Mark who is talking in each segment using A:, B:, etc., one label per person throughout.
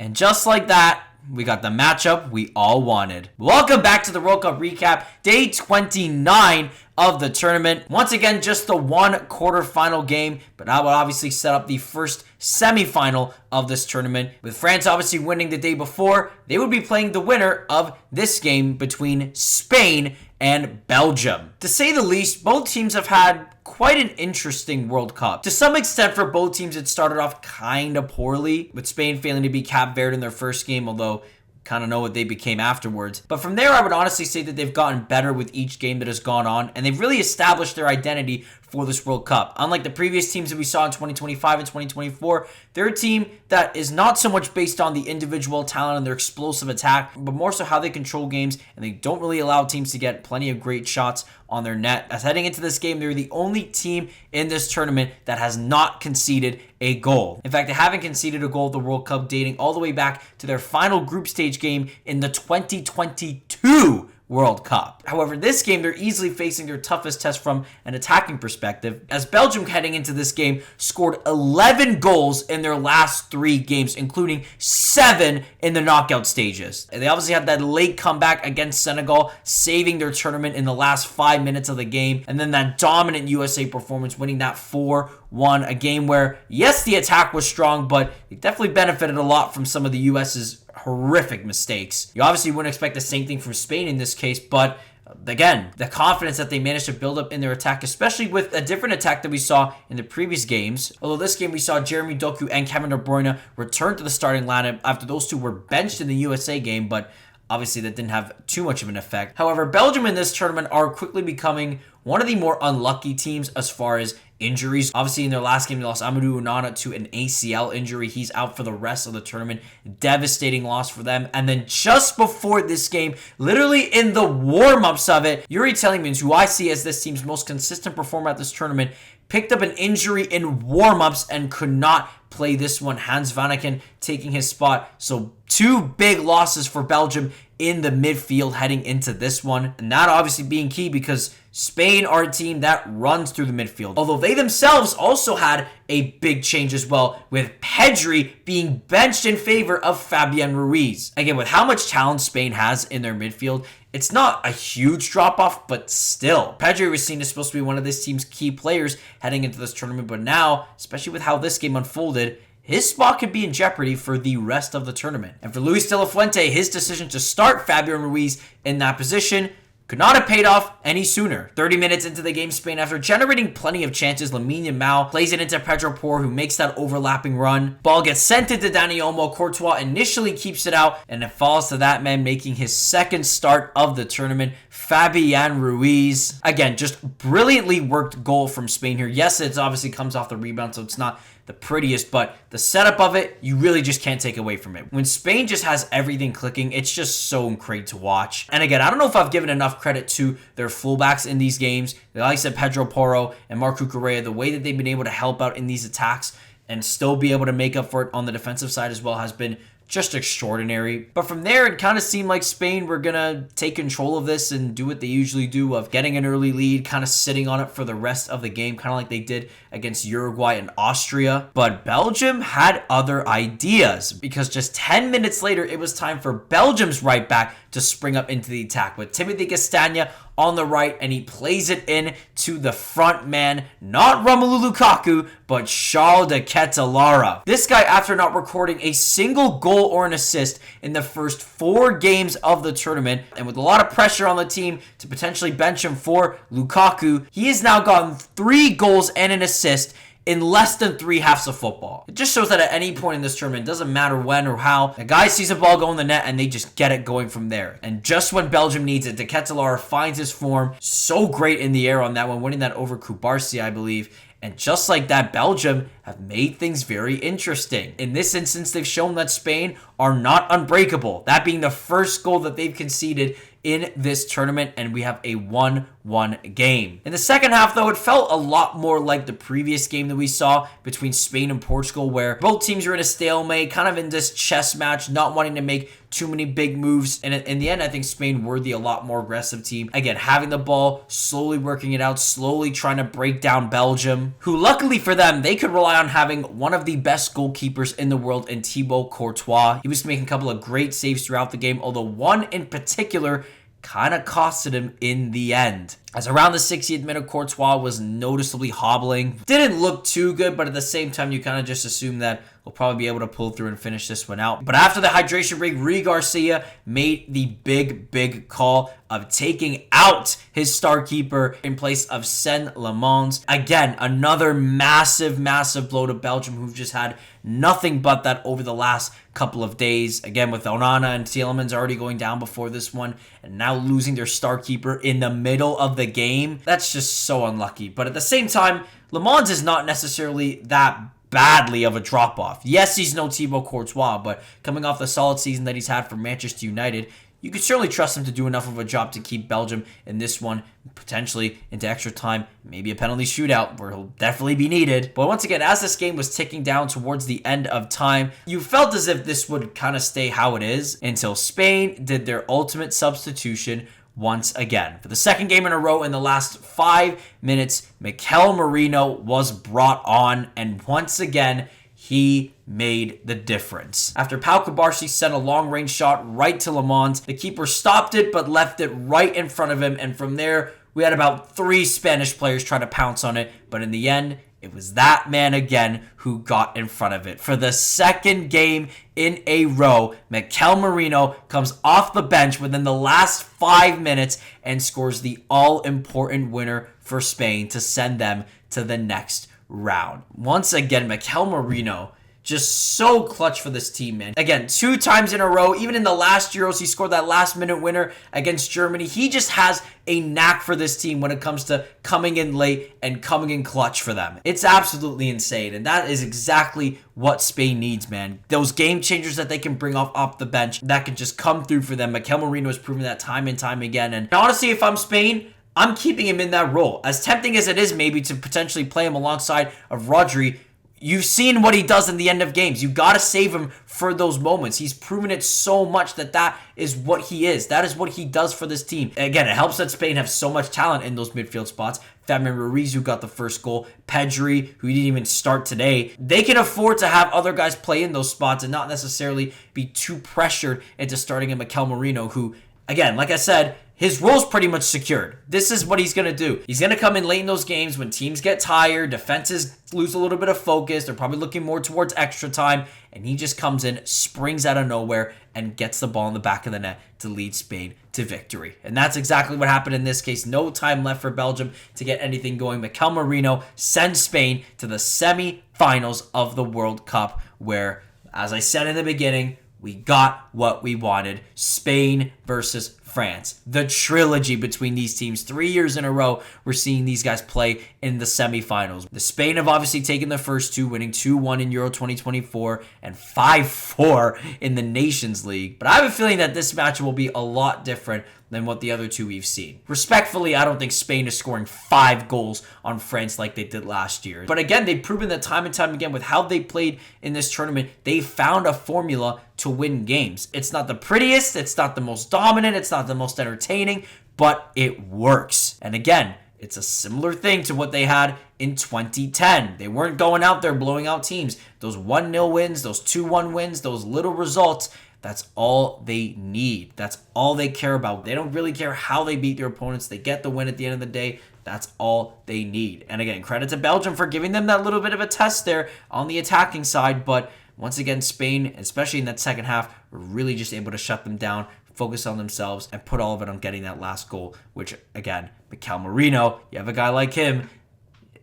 A: And just like that, we got the matchup we all wanted. Welcome back to the World Cup recap, day 29 of the tournament. Once again, just the one quarterfinal game, but that would obviously set up the first semifinal of this tournament. With France obviously winning the day before, they would be playing the winner of this game between Spain and Belgium. To say the least, both teams have had quite an interesting World Cup. To some extent, for both teams, it started off kind of poorly, with Spain failing to beat Cape Verde in their first game, although kind of know what they became afterwards. But from there, I would honestly say that they've gotten better with each game that has gone on, and they've really established their identity for this World Cup. Unlike the previous teams that we saw in 2025 and 2024, they're a team that is not so much based on the individual talent and their explosive attack, but more so how they control games, and they don't really allow teams to get plenty of great shots on their net. As heading into this game, they're the only team in this tournament that has not conceded a goal. In fact, they haven't conceded a goal at the World Cup dating all the way back to their final group stage game in the 2022 World Cup. However, this game, they're easily facing their toughest test from an attacking perspective, as Belgium heading into this game scored 11 goals in their last 3 games, including 7 in the knockout stages. They obviously had that late comeback against Senegal, saving their tournament in the last 5 minutes of the game, and then that dominant USA performance, winning that 4-1, a game where, yes, the attack was strong, but it definitely benefited a lot from some of the US's horrific mistakes. You obviously wouldn't expect the same thing from Spain in this case, but again, the confidence that they managed to build up in their attack, especially with a different attack that we saw in the previous games. Although this game we saw Jeremy Doku and Kevin De Bruyne return to the starting lineup after those two were benched in the USA game, but obviously that didn't have too much of an effect. However, Belgium in this tournament are quickly becoming one of the more unlucky teams as far as injuries. Obviously, in their last game, they lost Amadou Onana to an ACL injury. He's out for the rest of the tournament. Devastating loss for them. And then just before this game, literally in the warm-ups of it, Yuri Tielemans, who I see as this team's most consistent performer at this tournament, picked up an injury in warm-ups and could not play this one. Hans Vanaken taking his spot. So 2 big losses for Belgium in the midfield heading into this one. And that obviously being key because Spain are a team that runs through the midfield. Although they themselves also had a big change as well, with Pedri being benched in favor of Fabian Ruiz. Again, with how much talent Spain has in their midfield, it's not a huge drop-off, but still. Pedri was seen as supposed to be one of this team's key players heading into this tournament, but now, especially with how this game unfolded, his spot could be in jeopardy for the rest of the tournament. And for Luis de la Fuente, his decision to start Fabian Ruiz in that position could not have paid off any sooner. 30 minutes into the game, Spain, after generating plenty of chances, Lamine Yamal plays it into Pedro Porro, who makes that overlapping run. Ball gets sent into Dani Olmo. Courtois initially keeps it out, and it falls to that man making his second start of the tournament, Fabian Ruiz. Again, just brilliantly worked goal from Spain here. Yes, it obviously comes off the rebound, so it's not the prettiest, but the setup of it, you really just can't take away from it. When Spain just has everything clicking, it's just so great to watch. And again, I don't know if I've given enough credit to their fullbacks in these games. Like I said, Pedro Porro and Marco Correa, the way that they've been able to help out in these attacks and still be able to make up for it on the defensive side as well has been just extraordinary. But from there, it kind of seemed like Spain were going to take control of this and do what they usually do of getting an early lead, kind of sitting on it for the rest of the game, kind of like they did against Uruguay and Austria. But Belgium had other ideas, because just 10 minutes later, it was time for Belgium's right back to spring up into the attack with Timothy Castagne on the right, and he plays it in to the front man, not Romelu Lukaku, but Charles de Ketelaere. This guy, after not recording a single goal or an assist in the first 4 games of the tournament, and with a lot of pressure on the team to potentially bench him for Lukaku, he has now gotten 3 goals and an assist in less than 3 halves of football. It just shows that at any point in this tournament, it doesn't matter when or how, a guy sees a ball go in the net and they just get it going from there. And just when Belgium needs it, De Ketelaere finds his form. So great in the air on that one, winning that over Kubarsi, I believe. And just like that, Belgium have made things very interesting. In this instance, they've shown that Spain are not unbreakable. That being the first goal that they've conceded in this tournament, and we have a 1-1 1-1 game. In the second half, though, it felt a lot more like the previous game that we saw between Spain and Portugal, where both teams were in a stalemate, kind of in this chess match, not wanting to make too many big moves. And in the end, I think Spain were the a lot more aggressive team. Again, having the ball, slowly working it out, slowly trying to break down Belgium, who luckily for them, they could rely on having one of the best goalkeepers in the world in Thibaut Courtois. He was making a couple of great saves throughout the game, although one in particular kind of costed him in the end. As around the 60th minute, Courtois was noticeably hobbling. Didn't look too good, but at the same time, you kind of just assume that we'll probably be able to pull through and finish this one out. But after the hydration break, Rui Garcia made the big call of taking out his star keeper in place of Sen Lemans. Again, another massive blow to Belgium, who've just had nothing but that over the last couple of days. Again, with Onana and Tielemans already going down before this one, and now losing their star keeper in the middle of the game. That's just so unlucky. But at the same time, Lemans is not necessarily that badly of a drop-off. Yes, he's no Thibaut Courtois, but coming off the solid season that he's had for Manchester United, you could certainly trust him to do enough of a job to keep Belgium in this one, potentially into extra time, maybe a penalty shootout where he'll definitely be needed. But once again, as this game was ticking down towards the end of time, you felt as if this would kind of stay how it is until Spain did their ultimate substitution once again. For the second game in a row in the last 5 minutes, Mikel Merino was brought on, and once again, he made the difference. After Pau Kubarsi sent a long-range shot right to Lemans, the keeper stopped it but left it right in front of him, and from there, we had about 3 Spanish players trying to pounce on it, but in the end, it was that man again who got in front of it. For the second game in a row, Mikel Merino comes off the bench within the last 5 minutes and scores the all-important winner for Spain to send them to the next round. Once again, Mikel Merino just so clutch for this team, man. Again, 2 times in a row, even in the last Euros, he scored that last-minute winner against Germany. He just has a knack for this team when it comes to coming in late and coming in clutch for them. It's absolutely insane, and that is exactly what Spain needs, man. Those game changers that they can bring off the bench that can just come through for them. Mikel Merino has proven that time and time again, and honestly, if I'm Spain, I'm keeping him in that role. As tempting as it is maybe to potentially play him alongside of Rodri, you've seen what he does in the end of games. You got to save him for those moments. He's proven it so much that is what he is. That is what he does for this team. Again, it helps that Spain have so much talent in those midfield spots. Fabian Ruiz, who got the first goal. Pedri, who didn't even start today. They can afford to have other guys play in those spots and not necessarily be too pressured into starting a Mikel Merino, who, again, like I said, his role's pretty much secured. This is what he's going to do. He's going to come in late in those games when teams get tired, defenses lose a little bit of focus, they're probably looking more towards extra time, and he just comes in, springs out of nowhere, and gets the ball in the back of the net to lead Spain to victory. And that's exactly what happened in this case. No time left for Belgium to get anything going. Mikel Merino sends Spain to the semi-finals of the World Cup, where, as I said in the beginning, we got what we wanted. Spain versus France. The trilogy between these teams. 3 years in a row, we're seeing these guys play in the semifinals. The Spain have obviously taken the first 2, winning 2-1 in Euro 2024 and 5-4 in the Nations League. But I have a feeling that this match will be a lot different than what the other 2 we've seen. Respectfully, I don't think Spain is scoring 5 goals on France like they did last year. But again, they've proven that time and time again with how they played in this tournament, they found a formula to win games. It's not the prettiest, it's not the most dominant, it's not the most entertaining, but it works. And again, it's a similar thing to what they had in 2010. They weren't going out there blowing out teams. Those 1-0 wins, those 2-1 wins, those little results, that's all they need. That's all they care about. They don't really care how they beat their opponents. They get the win at the end of the day. That's all they need. And again, credit to Belgium for giving them that little bit of a test there on the attacking side. But once again, Spain, especially in that second half, were really just able to shut them down, focus on themselves, and put all of it on getting that last goal, which, again, Mikel Merino, you have a guy like him,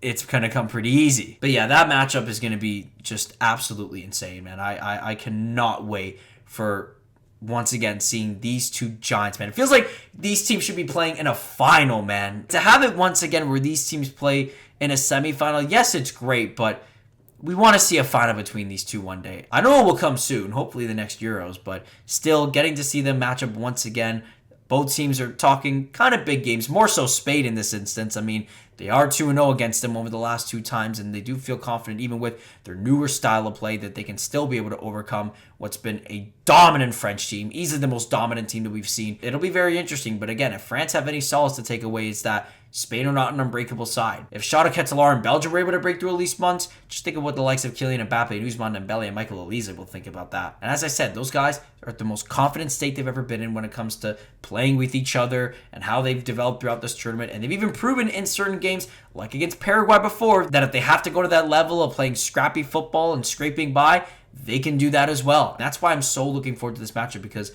A: it's going to come pretty easy. But yeah, that matchup is going to be just absolutely insane, man. I cannot wait for, once again, seeing these 2 giants, man. It feels like these teams should be playing in a final, man. To have it once again where these teams play in a semifinal, yes, it's great, but we want to see a final between these 2 one day. I know it will come soon, hopefully the next Euros, but still getting to see them match up once again, Both teams are talking kind of big games, more so Spain in this instance. I mean, they are 2-0 against them over the last 2 times, and they do feel confident, even with their newer style of play, that they can still be able to overcome what's been a dominant French team, easily the most dominant team that we've seen. It'll be very interesting, but again, if France have any solace to take away, it's that Spain are not an unbreakable side. If Shakhtar Ketelar and Belgium were able to break through at least once, just think of what the likes of Kylian Mbappe, Ousmane Dembele, and Michael Olise will think about that. And as I said, those guys are at the most confident state they've ever been in when it comes to playing with each other and how they've developed throughout this tournament. And they've even proven in certain games, like against Paraguay before, that if they have to go to that level of playing scrappy football and scraping by, they can do that as well. That's why I'm so looking forward to this matchup, because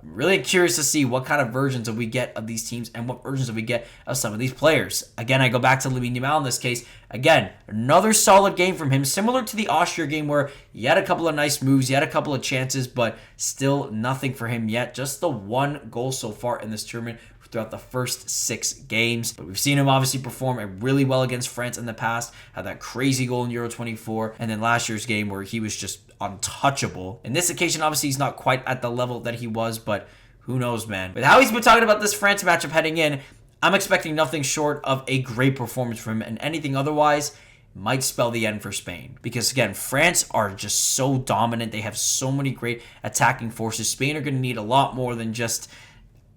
A: I'm really curious to see what kind of versions of we get of these teams and what versions of we get of some of these players. Again, I go back to Lamine Yamal in this case. Again, another solid game from him, similar to the Austria game where he had a couple of nice moves, he had a couple of chances, but still nothing for him yet. Just the 1 goal so far in this tournament throughout the first 6 games. But we've seen him obviously perform really well against France in the past, had that crazy goal in Euro 24, and then last year's game where he was just untouchable. In this occasion, obviously, he's not quite at the level that he was, but who knows, man. With how he's been talking about this France matchup heading in, I'm expecting nothing short of a great performance from him, and anything otherwise might spell the end for Spain. Because again, France are just so dominant. They have so many great attacking forces. Spain are going to need a lot more than just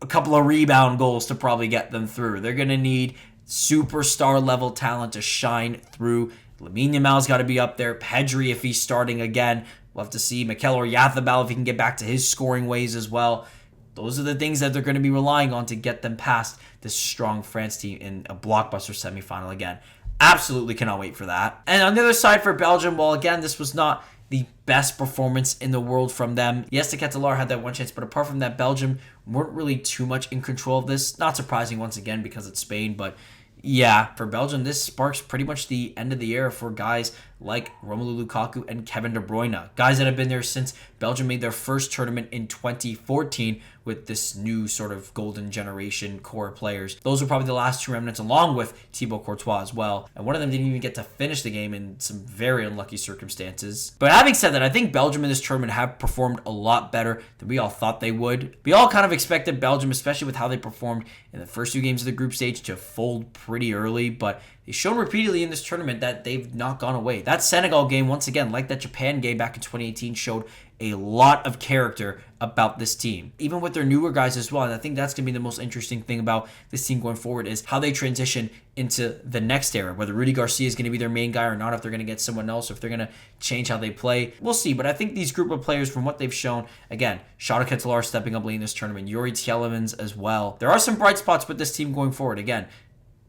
A: a couple of rebound goals to probably get them through. They're going to need superstar level talent to shine through. Lamine Yamal's got to be up there. Pedri, if he's starting again. We'll have to see. Mikel Oyarzabal, if he can get back to his scoring ways as well. Those are the things that they're going to be relying on to get them past this strong France team in a blockbuster semifinal again. Absolutely cannot wait for that. And on the other side for Belgium, well, again, this was not the best performance in the world from them. Yes, the Ketelar had that one chance, but apart from that, Belgium weren't really too much in control of this. Not surprising once again because it's Spain, but yeah, for Belgium, this sparks pretty much the end of the era for guys like Romelu Lukaku and Kevin De Bruyne. Guys that have been there since Belgium made their first tournament in 2014 with this new sort of golden generation core players. Those were probably the last 2 remnants, along with Thibaut Courtois as well. And one of them didn't even get to finish the game in some very unlucky circumstances. But having said that, I think Belgium in this tournament have performed a lot better than we all thought they would. We all kind of expected Belgium, especially with how they performed in the first 2 games of the group stage, to fold pretty early, but they've shown repeatedly in this tournament that they've not gone away. That Senegal game, once again, like that Japan game back in 2018, showed a lot of character about this team, even with their newer guys as well. And I think that's going to be the most interesting thing about this team going forward, is how they transition into the next era, whether Rudy Garcia is going to be their main guy or not, if they're going to get someone else, or if they're going to change how they play. We'll see, but I think these group of players, from what they've shown, again, Shakhtar Ketelar stepping up late in this tournament, Yuri Tielemans as well. There are some bright spots with this team going forward. Again,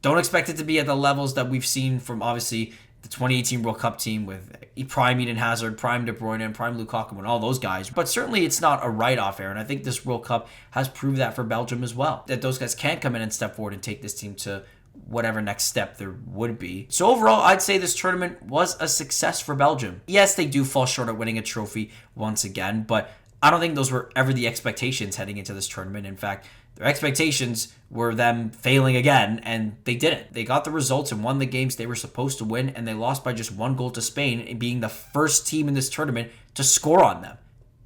A: don't expect it to be at the levels that we've seen from, obviously, the 2018 World Cup team with prime Eden Hazard, prime De Bruyne, and prime Lukaku, and all those guys. But certainly it's not a write-off era, and I think this World Cup has proved that for Belgium as well, that those guys can come in and step forward and take this team to whatever next step there would be. So overall, I'd say this tournament was a success for Belgium. Yes, they do fall short at winning a trophy once again, but I don't think those were ever the expectations heading into this tournament. In fact, their expectations were them failing again, and they didn't. They got the results and won the games they were supposed to win, and they lost by just 1 goal to Spain, being the first team in this tournament to score on them.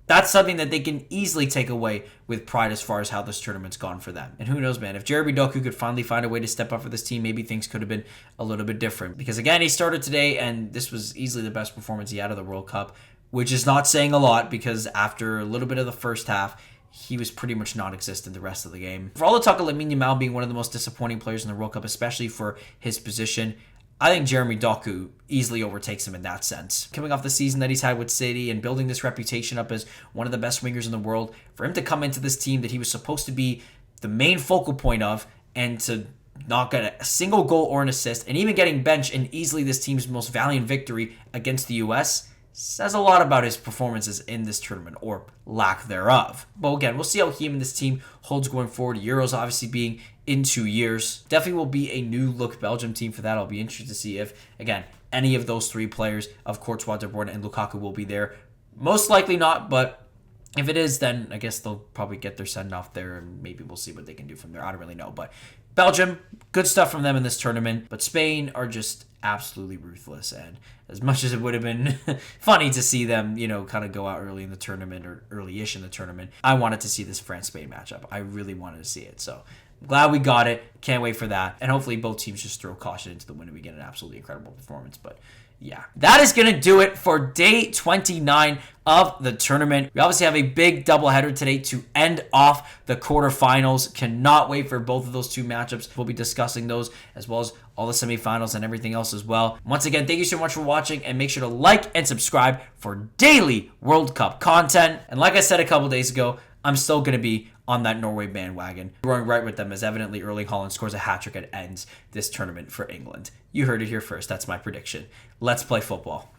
A: That's something that they can easily take away with pride as far as how this tournament's gone for them. And who knows, man, if Jeremy Doku could finally find a way to step up for this team, maybe things could have been a little bit different. Because again, he started today, and this was easily the best performance he had of the World Cup, which is not saying a lot, because after a little bit of the first half, he was pretty much non-existent the rest of the game. For all the talk of Lamine Yamal being one of the most disappointing players in the World Cup, especially for his position, I think Jeremy Doku easily overtakes him in that sense. Coming off the season that he's had with City and building this reputation up as one of the best wingers in the world, for him to come into this team that he was supposed to be the main focal point of, and to not get a single goal or an assist, and even getting benched in easily this team's most valiant victory against the US, says a lot about his performances in this tournament, or lack thereof. But again, we'll see how him and this team holds going forward. Euros obviously being in 2 years. Definitely will be a new look Belgium team for that. I'll be interested to see if, again, any of those 3 players of Courtois, De Bruyne, and Lukaku will be there. Most likely not, but if it is, then I guess they'll probably get their send-off there, and maybe we'll see what they can do from there. I don't really know, but Belgium, good stuff from them in this tournament, but Spain are just absolutely ruthless. And as much as it would have been funny to see them, kind of go out early in the tournament or early-ish in the tournament, I wanted to see this France-Spain matchup. I really wanted to see it. So I'm glad we got it. Can't wait for that. And hopefully both teams just throw caution into the wind and we get an absolutely incredible performance. But yeah, that is going to do it for day 29 of the tournament. We obviously have a big doubleheader today to end off the quarterfinals. Cannot wait for both of those two matchups. We'll be discussing those as well as all the semifinals and everything else as well. Once again, thank you so much for watching, and make sure to like and subscribe for daily World Cup content. And like I said a couple days ago, I'm still going to be on that Norway bandwagon, growing right with them as evidently Erling Haaland scores a hat-trick and ends this tournament for England. You heard it here first. That's my prediction. Let's play football.